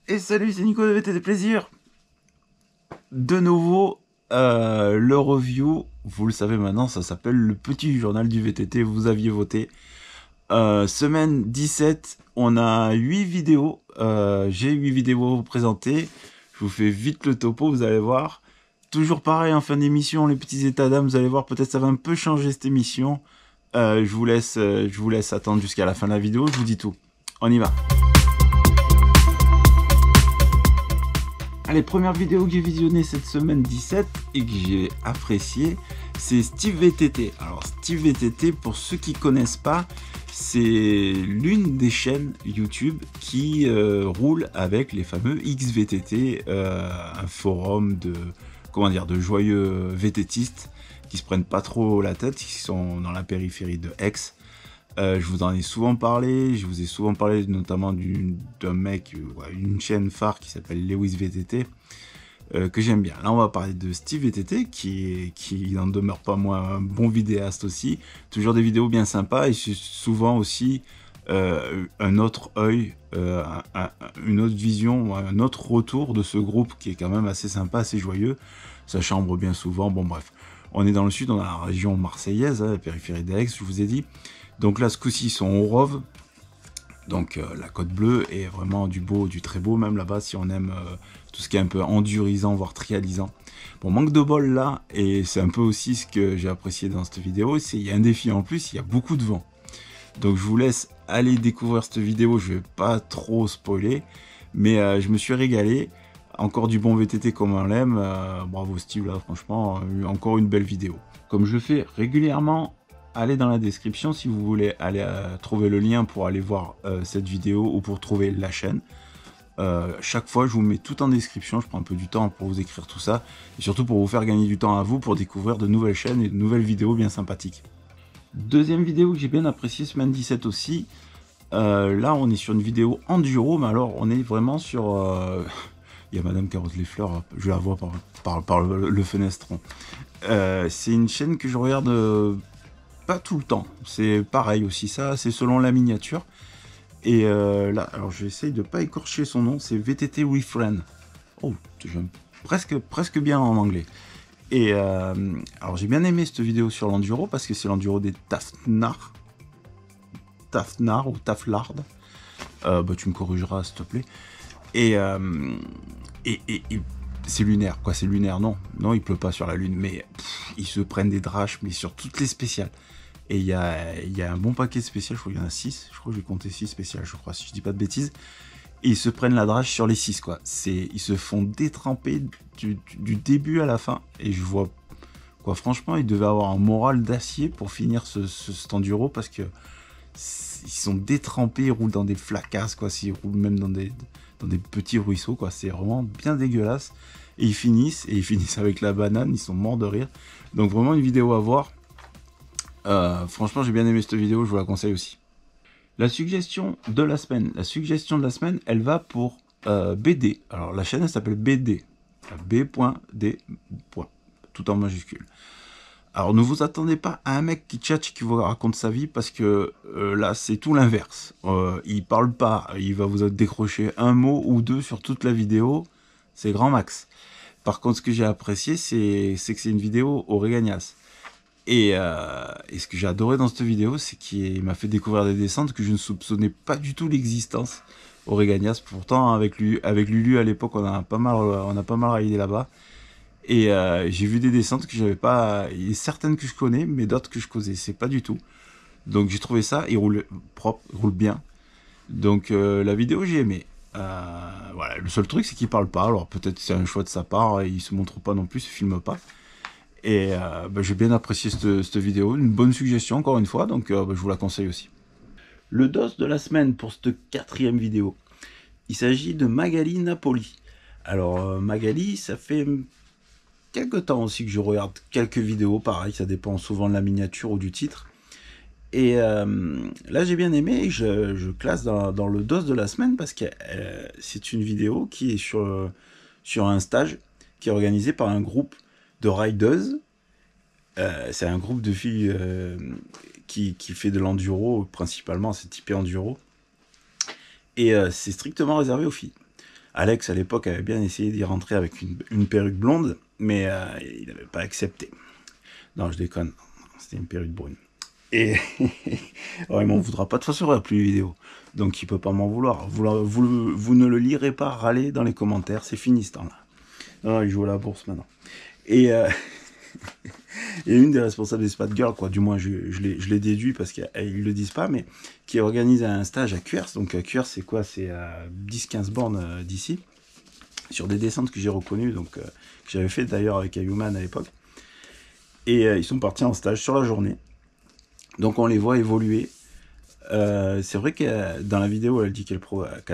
Et salut, c'est Nico de VTT Plaisir. De nouveau, le review, vous le savez maintenant, ça s'appelle le petit journal du VTT, vous aviez voté. Semaine 17, on a 8 vidéos, j'ai 8 vidéos à vous présenter. Je vous fais vite le topo, vous allez voir. Toujours pareil en fin d'émission, les petits états d'âme, vous allez voir, peut-être ça va un peu changer cette émission. Je vous laisse attendre jusqu'à la fin de la vidéo, je vous dis tout. On y va. Allez, première vidéo que j'ai visionnée cette semaine 17 et que j'ai appréciée, c'est Steve VTT. Alors Steve VTT, pour ceux qui connaissent pas, c'est l'une des chaînes YouTube qui roule avec les fameux XVTT, un forum de, de joyeux VTTistes qui se prennent pas trop la tête, qui sont dans la périphérie de Aix. Je vous en ai souvent parlé, je vous ai souvent parlé notamment d'un mec, une chaîne phare qui s'appelle Lewis VTT, que j'aime bien. Là on va parler de Steve VTT, qui n'en demeure pas moins un bon vidéaste aussi, toujours des vidéos bien sympas, et souvent aussi un autre œil, une autre vision, un autre retour de ce groupe qui est quand même assez sympa, assez joyeux, ça chambre bien souvent, bon bref. On est dans le sud, on a la région marseillaise, la périphérie d'Aix, je vous ai dit. Donc là, ce coup-ci, ils sont au Rove. Donc la Côte Bleue est vraiment du beau, du très beau, même là-bas, si on aime tout ce qui est un peu endurisant, voire trialisant. Bon, manque de bol là, et c'est un peu aussi ce que j'ai apprécié dans cette vidéo, c'est qu'il y a un défi en plus, il y a beaucoup de vent. Donc je vous laisse aller découvrir cette vidéo, je vais pas trop spoiler, mais je me suis régalé. Encore du bon VTT comme on l'aime, bravo Steve là, franchement, encore une belle vidéo. Comme je fais régulièrement, allez dans la description si vous voulez aller trouver le lien pour aller voir cette vidéo ou pour trouver la chaîne. Chaque fois je vous mets tout en description, je prends un peu du temps pour vous écrire tout ça, et surtout pour vous faire gagner du temps à vous pour découvrir de nouvelles chaînes et de nouvelles vidéos bien sympathiques. Deuxième vidéo que j'ai bien appréciée, semaine 17 aussi, là on est sur une vidéo enduro, mais alors on est vraiment sur... Il y a Madame Carotte les fleurs, je la vois par le fenestron. C'est une chaîne que je regarde pas tout le temps, c'est pareil aussi, ça c'est selon la miniature. Et là, alors j'essaye de pas écorcher son nom, c'est VTT Refrain. Oh, j'aime presque bien en anglais. Et alors j'ai bien aimé cette vidéo sur l'enduro parce que c'est l'enduro des Tafnar ou Taflard. Bah, tu me corrigeras s'il te plaît. Et c'est lunaire, quoi, c'est lunaire, non, il pleut pas sur la lune, mais ils se prennent des draches, mais sur toutes les spéciales. Et il y a un bon paquet de spéciales, je crois qu'il y en a 6, je crois que j'ai compté 6 spéciales, je crois, si je dis pas de bêtises. Et ils se prennent la drache sur les 6, quoi. Ils se font détremper du début à la fin, et je vois, quoi, franchement, ils devaient avoir un moral d'acier pour finir cet enduro, parce que ils sont détrempés, ils roulent dans des flacasses, quoi, ils roulent même dans des petits ruisseaux, quoi, c'est vraiment bien dégueulasse. Et ils finissent avec la banane, ils sont morts de rire. Donc vraiment une vidéo à voir. Franchement j'ai bien aimé cette vidéo, je vous la conseille aussi. La suggestion de la semaine, elle va pour BD. Alors la chaîne elle s'appelle BD, B.D. tout en majuscule. Alors ne vous attendez pas à un mec qui tchatche, qui vous raconte sa vie, parce que là c'est tout l'inverse. Il parle pas, il va vous décrocher un mot ou deux sur toute la vidéo, c'est grand max. Par contre ce que j'ai apprécié c'est que c'est une vidéo au Regagnas. Et ce que j'ai adoré dans cette vidéo, c'est qu'il m'a fait découvrir des descentes que je ne soupçonnais pas du tout l'existence au Regagnas. Pourtant avec Lulu à l'époque on a pas mal raidé là-bas. Et j'ai vu des descentes que j'avais pas, il y a certaines que je connais, mais d'autres que je connaissais pas du tout. Donc j'ai trouvé ça, il roule propre, il roule bien. Donc la vidéo j'ai aimé. Voilà, le seul truc c'est qu'il parle pas, alors peut-être c'est un choix de sa part, il se montre pas non plus, il se filme pas. Et bah, j'ai bien apprécié cette vidéo, une bonne suggestion encore une fois, donc bah, je vous la conseille aussi. Le dos de la semaine pour cette 4e vidéo, il s'agit de Magali Napoli. Alors Magali, ça fait quelques temps aussi que je regarde quelques vidéos, pareil, ça dépend souvent de la miniature ou du titre. Et là j'ai bien aimé, je classe dans le dos de la semaine parce que c'est une vidéo qui est sur un stage qui est organisé par un groupe de rideuses. C'est un groupe de filles qui fait de l'enduro, principalement c'est typé enduro. Et c'est strictement réservé aux filles. Alex, à l'époque, avait bien essayé d'y rentrer avec une perruque blonde, mais il n'avait pas accepté. Non, je déconne. C'était une perruque brune. Et oh, il m'en voudra pas, de toute façon, il n'y aura plus de vidéo. Donc il peut pas m'en vouloir. Vous ne le lirez pas râler dans les commentaires, c'est fini ce temps-là. Non, il joue à la bourse maintenant. Et, et une des responsables des Spat Girls, quoi, du moins je l'ai déduit parce qu'ils le disent pas, mais qui organise un stage à Cuers. Donc Cuers, c'est quoi? C'est à 10-15 bornes d'ici, sur des descentes que j'ai reconnues, donc que j'avais fait d'ailleurs avec Ayuman à l'époque. Et ils sont partis en stage sur la journée. Donc on les voit évoluer. C'est vrai que dans la vidéo, elle dit qu'elle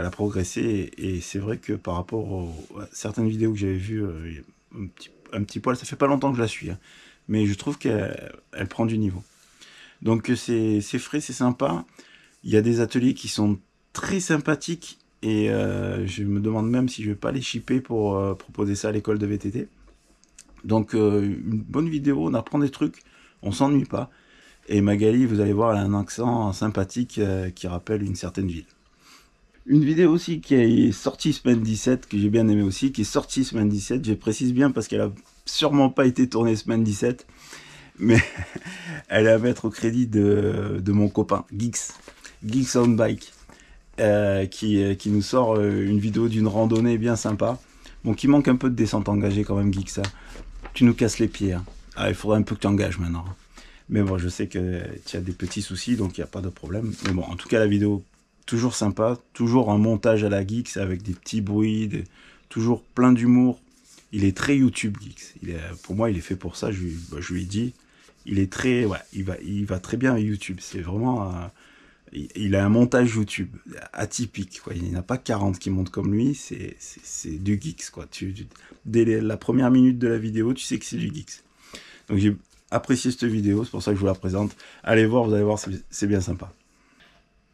a progressé, et c'est vrai que par rapport à certaines vidéos que j'avais vues, un petit poil, ça fait pas longtemps que je la suis, hein, mais je trouve qu'elle prend du niveau. Donc c'est frais, c'est sympa. Il y a des ateliers qui sont très sympathiques, et je me demande même si je vais pas les shipper pour proposer ça à l'école de VTT. Donc une bonne vidéo, on apprend des trucs, on s'ennuie pas. Et Magali, vous allez voir, elle a un accent sympathique qui rappelle une certaine ville. Une vidéo aussi qui est sortie semaine 17, que j'ai bien aimé aussi, qui est sortie semaine 17, je précise bien parce qu'elle a sûrement pas été tournée semaine 17, mais elle est à mettre au crédit de mon copain, Geeks on Bike, qui nous sort une vidéo d'une randonnée bien sympa. Bon, qui manque un peu de descente engagée quand même, Geeks. Tu nous casses les pieds. Hein. Ah, il faudrait un peu que tu engages maintenant. Mais bon, je sais que tu as des petits soucis, donc il n'y a pas de problème. Mais bon, en tout cas, la vidéo, toujours sympa. Toujours un montage à la Geeks avec des petits bruits, toujours plein d'humour. Il est très YouTube, Geeks. Pour moi, il est fait pour ça. Je lui ai dit. Il est très... Ouais, il va très bien avec YouTube. C'est vraiment... il a un montage YouTube atypique, quoi. Il n'y en a pas 40 qui montent comme lui. C'est du Geeks, quoi. Dès la première minute de la vidéo, tu sais que c'est du Geeks. Donc j'ai apprécié cette vidéo, c'est pour ça que je vous la présente. Allez voir, vous allez voir, c'est bien sympa.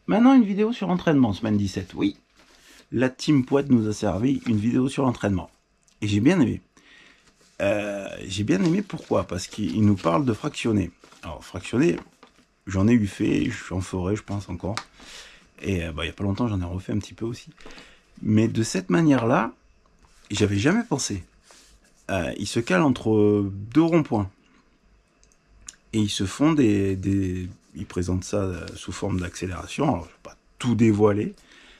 Maintenant, une vidéo sur l'entraînement, semaine 17. Oui, la Team Poète nous a servi une vidéo sur l'entraînement. Et j'ai bien aimé. J'ai bien aimé, pourquoi? Parce qu'il nous parle de fractionner. Alors, fractionner, j'en ai eu fait, j'en ferai, je pense, encore. Et il n'y a pas longtemps, j'en ai refait un petit peu aussi. Mais de cette manière-là, j'avais jamais pensé. Il se cale entre deux ronds-points. Et ils se font ils présentent ça sous forme d'accélération. Alors, je ne vais pas tout dévoiler.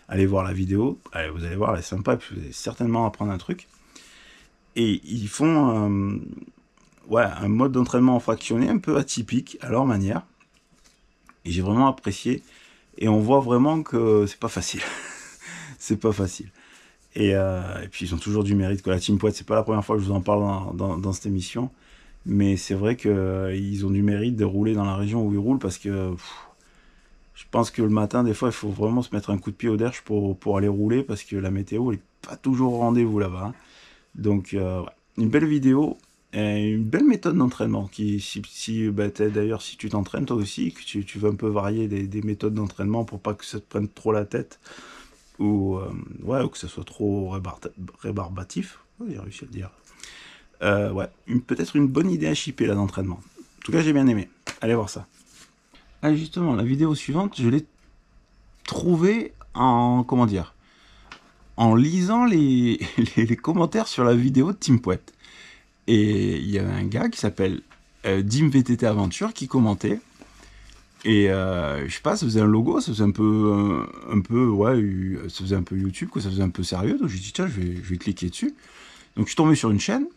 Allez voir la vidéo. Allez, vous allez voir, elle est sympa. Et puis vous allez certainement apprendre un truc. Et ils font un mode d'entraînement fractionné un peu atypique à leur manière. Et j'ai vraiment apprécié. Et on voit vraiment que c'est pas facile. C'est pas facile. Et puis ils ont toujours du mérite. La Team Poète, c'est pas la première fois que je vous en parle dans cette émission. Mais c'est vrai qu'ils ont du mérite de rouler dans la région où ils roulent, parce que je pense que le matin, des fois, il faut vraiment se mettre un coup de pied au derche pour aller rouler, parce que la météo n'est pas toujours au rendez-vous là-bas. Hein. Donc, une belle vidéo et une belle méthode d'entraînement. D'ailleurs, si tu t'entraînes toi aussi, que tu veux un peu varier des méthodes d'entraînement pour pas que ça te prenne trop la tête, ou que ça soit trop rébarbatif, j'ai réussi à le dire. Peut-être une bonne idée à shipper là d'entraînement. En tout cas, j'ai bien aimé. Allez voir ça. Ah, justement, la vidéo suivante, je l'ai trouvée en lisant les commentaires sur la vidéo de Team Poète. Et il y avait un gars qui s'appelle Dim VTT Aventure qui commentait. Et je sais pas, ça faisait un logo, ça faisait ça faisait un peu YouTube, quoi, ça faisait un peu sérieux. Donc j'ai dit, tiens, je vais cliquer dessus. Donc je suis tombé sur une chaîne.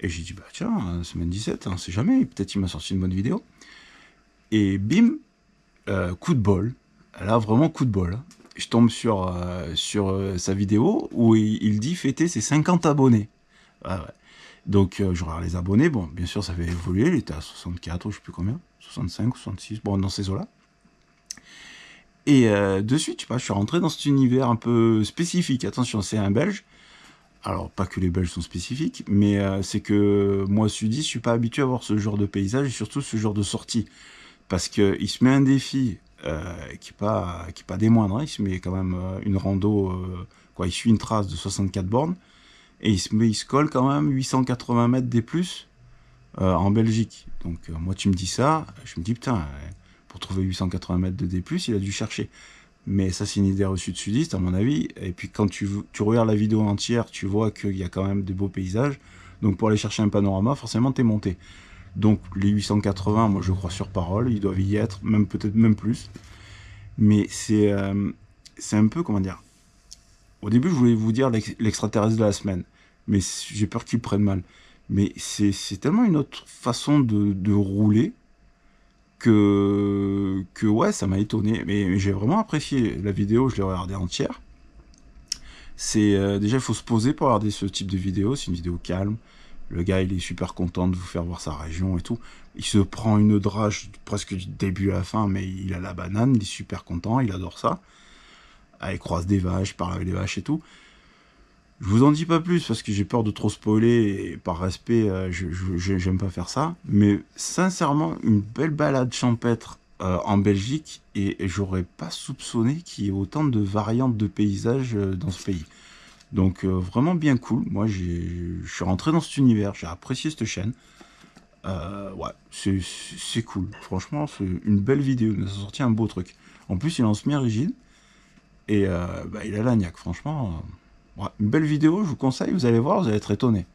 Et j'ai dit, bah tiens, semaine 17, on sait jamais, peut-être il m'a sorti une bonne vidéo. Et bim, coup de bol. Là, vraiment coup de bol. Hein. Je tombe sur sa vidéo où il dit fêter ses 50 abonnés. Ouais. Donc, je regarde les abonnés. Bon, bien sûr, ça avait évolué. Il était à 64, je sais plus combien. 65, 66, bon, dans ces eaux-là. Et de suite, je suis rentré dans cet univers un peu spécifique. Attention, c'est un Belge. Alors, pas que les Belges sont spécifiques, mais c'est que moi, sudiste, je suis pas habitué à voir ce genre de paysage et surtout ce genre de sortie. Parce qu'il se met un défi qui est pas des moindres. Hein. Il se met quand même une rando, il suit une trace de 64 bornes et il se colle quand même 880 mètres des plus en Belgique. Donc, moi, tu me dis ça, je me dis, putain, pour trouver 880 mètres de D+, il a dû chercher. Mais ça, c'est une idée reçue de sudiste, à mon avis. Et puis, quand tu regardes la vidéo entière, tu vois qu'il y a quand même des beaux paysages. Donc, pour aller chercher un panorama, forcément, t'es monté. Donc, les 880, moi, je crois sur parole, ils doivent y être, même peut-être même plus. Mais c'est un peu, comment dire... Au début, je voulais vous dire l'extraterrestre de la semaine. Mais j'ai peur qu'ils prennent mal. Mais c'est tellement une autre façon de rouler que ouais, ça m'a étonné. Mais j'ai vraiment apprécié la vidéo, je l'ai regardée entière. Déjà, il faut se poser pour regarder ce type de vidéo. C'est une vidéo calme. Le gars, il est super content de vous faire voir sa région et tout. Il se prend une drage presque du début à la fin, mais il a la banane, il est super content, il adore ça. Ah, il croise des vaches, il parle avec les vaches et tout. Je vous en dis pas plus parce que j'ai peur de trop spoiler et par respect, j'aime pas faire ça. Mais sincèrement, une belle balade champêtre en Belgique et j'aurais pas soupçonné qu'il y ait autant de variantes de paysages dans ce pays. Donc vraiment bien cool. Moi, je suis rentré dans cet univers, j'ai apprécié cette chaîne. Ouais, c'est cool. Franchement, c'est une belle vidéo. Il nous a sorti un beau truc. En plus, il est en semi-rigide et bah, il a la niaque. Franchement. Ouais, une belle vidéo, je vous conseille, vous allez voir, vous allez être étonné.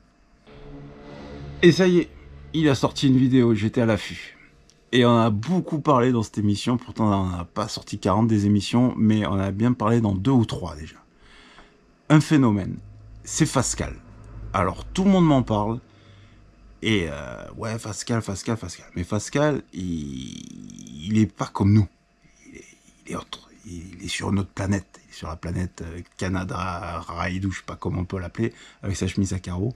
Et ça y est, il a sorti une vidéo, j'étais à l'affût. Et on a beaucoup parlé dans cette émission, pourtant on n'a pas sorti 40 des émissions, mais on a bien parlé dans 2 ou 3 déjà. Un phénomène, c'est Fascal. Alors tout le monde m'en parle, et ouais, Fascal. Mais Fascal, il est pas comme nous, il est autre. Il est sur une autre planète, il est sur la planète Canada, Ride, ou je sais pas comment on peut l'appeler, avec sa chemise à carreaux.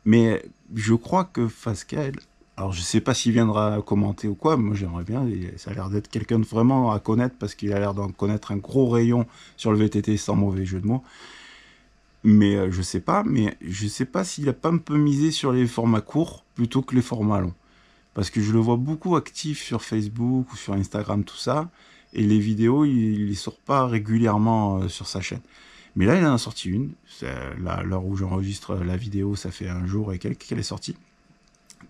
Mais je crois que Fascal, alors je sais pas s'il viendra commenter ou quoi, moi j'aimerais bien, ça a l'air d'être quelqu'un de vraiment à connaître, parce qu'il a l'air d'en connaître un gros rayon sur le VTT, sans mauvais jeu de mots. Mais je sais pas s'il a pas un peu misé sur les formats courts, plutôt que les formats longs. Parce que je le vois beaucoup actif sur Facebook, ou sur Instagram, tout ça. Et les vidéos, il les sort pas régulièrement sur sa chaîne. Mais là, il en a sorti une. À l'heure où j'enregistre la vidéo, ça fait 1 jour et quelques qu'elle est sortie.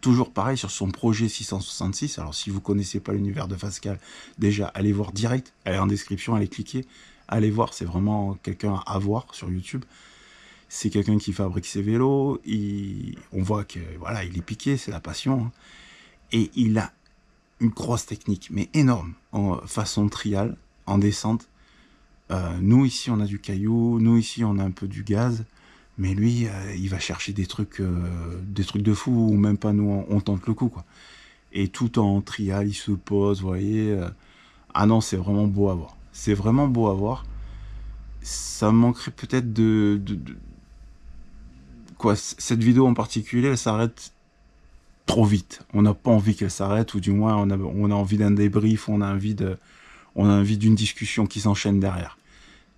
Toujours pareil sur son projet 666. Alors, si vous connaissez pas l'univers de Fascal, déjà, allez voir direct. Elle est en description, allez cliquer. Allez voir, c'est vraiment quelqu'un à voir sur YouTube. C'est quelqu'un qui fabrique ses vélos. On voit que voilà, il est piqué, c'est la passion. Hein. Et il a une grosse technique, mais énorme, en façon trial, en descente. Nous, ici, on a du caillou, nous, ici, on a un peu du gaz, mais lui, il va chercher des trucs de fou, ou même pas, nous, on tente le coup, quoi. Et tout en trial, il se pose, vous voyez. Ah non, c'est vraiment beau à voir. C'est vraiment beau à voir. Ça me manquerait peut-être quoi, cette vidéo en particulier, elle s'arrête trop vite. On n'a pas envie qu'elle s'arrête, ou du moins on a envie d'un débrief, on a envie d'une discussion qui s'enchaîne derrière.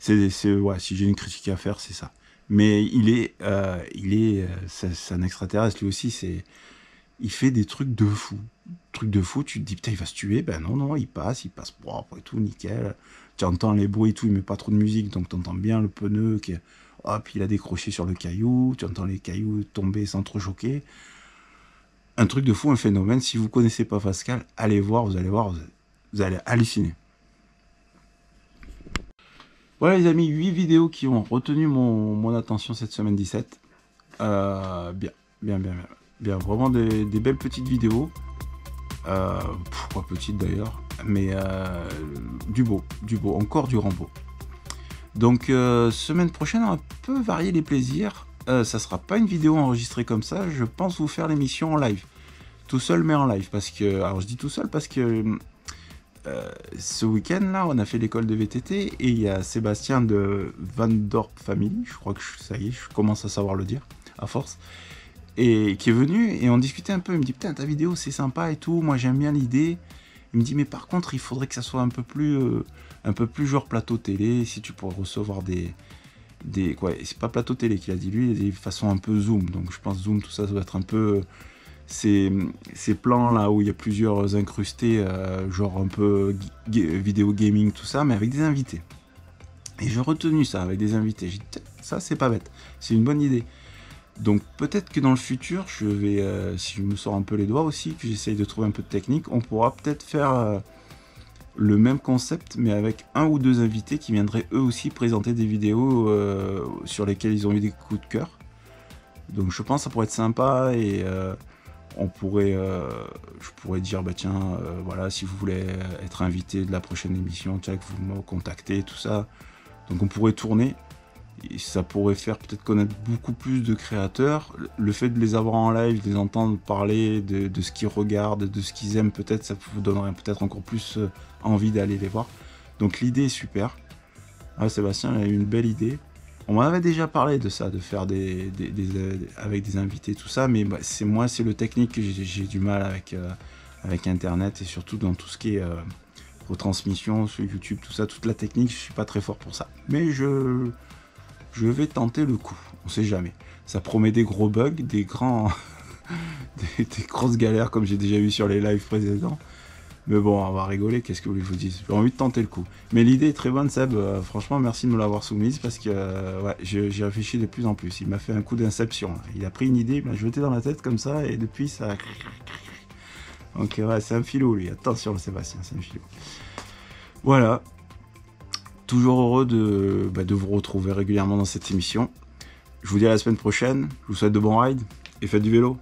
Ouais, si j'ai une critique à faire, c'est ça. Mais c'est un extraterrestre lui aussi. Il fait des trucs de fou. Trucs de fou. Tu te dis putain, il va se tuer. Ben non, il passe propre et tout, nickel. Tu entends les bruits et tout, il met pas trop de musique, donc tu entends bien le pneu qui, hop, il a décroché sur le caillou. Tu entends les cailloux tomber sans trop choquer. Un truc de fou, un phénomène. Si vous connaissez pas Fascal, allez voir, vous allez halluciner. Voilà les amis, 8 vidéos qui ont retenu mon attention cette semaine 17. Bien. Vraiment des belles petites vidéos. Pas petites d'ailleurs, mais du beau, encore du Rambo. Donc semaine prochaine, on va un peu varier les plaisirs. Ça sera pas une vidéo enregistrée comme ça, je pense vous faire l'émission en live. Tout seul mais en live, parce que... Alors je dis tout seul parce que ce week-end là, on a fait l'école de VTT, et il y a Sébastien de Van Dorp Family, je crois que ça y est, je commence à savoir le dire, à force, et qui est venu, et on discutait un peu, il me dit putain ta vidéo c'est sympa et tout, moi j'aime bien l'idée, il me dit mais par contre il faudrait que ça soit un peu plus genre plateau télé, si tu pourrais recevoir quoi, c'est pas plateau télé qu'il a dit lui, il a des façons un peu zoom, donc je pense zoom tout ça doit être un peu ces plans là où il y a plusieurs incrustés, genre un peu vidéo gaming tout ça, mais avec des invités. Et j'ai retenu ça avec des invités, j'ai dit ça c'est pas bête, c'est une bonne idée. Donc peut-être que dans le futur, je vais, si je me sors un peu les doigts aussi, que j'essaye de trouver un peu de technique, on pourra peut-être faire le même concept, mais avec 1 ou 2 invités qui viendraient eux aussi présenter des vidéos sur lesquelles ils ont eu des coups de cœur. Donc je pense que ça pourrait être sympa, et on pourrait, je pourrais dire, bah tiens, voilà, si vous voulez être invité de la prochaine émission, tiens, que vous me contactez, tout ça. Donc on pourrait tourner, et ça pourrait faire peut-être connaître beaucoup plus de créateurs. Le fait de les avoir en live, de les entendre parler de ce qu'ils regardent, de ce qu'ils aiment, peut-être ça vous donnerait peut-être encore plus envie d'aller les voir. Donc l'idée est super. Ah, Sébastien a eu une belle idée. On m'en avait déjà parlé de ça, de faire avec des invités, tout ça, mais bah, c'est le technique que j'ai du mal avec Internet, et surtout dans tout ce qui est retransmission sur YouTube, tout ça, toute la technique, je suis pas très fort pour ça. Mais je vais tenter le coup, on sait jamais. Ça promet des gros bugs, des grosses galères comme j'ai déjà eu sur les lives précédents. Mais bon, on va rigoler, qu'est-ce que vous voulez que je vous dise? J'ai envie de tenter le coup. Mais l'idée est très bonne, Seb. Franchement, merci de me l'avoir soumise, parce que ouais, j'y réfléchis de plus en plus. Il m'a fait un coup d'inception. Il a pris une idée, il m'a jeté dans la tête comme ça, et depuis ça... Donc ouais, c'est un filou, lui. Attention, Sébastien, c'est un filou. Voilà. Toujours heureux de vous retrouver régulièrement dans cette émission. Je vous dis à la semaine prochaine. Je vous souhaite de bons rides, et faites du vélo.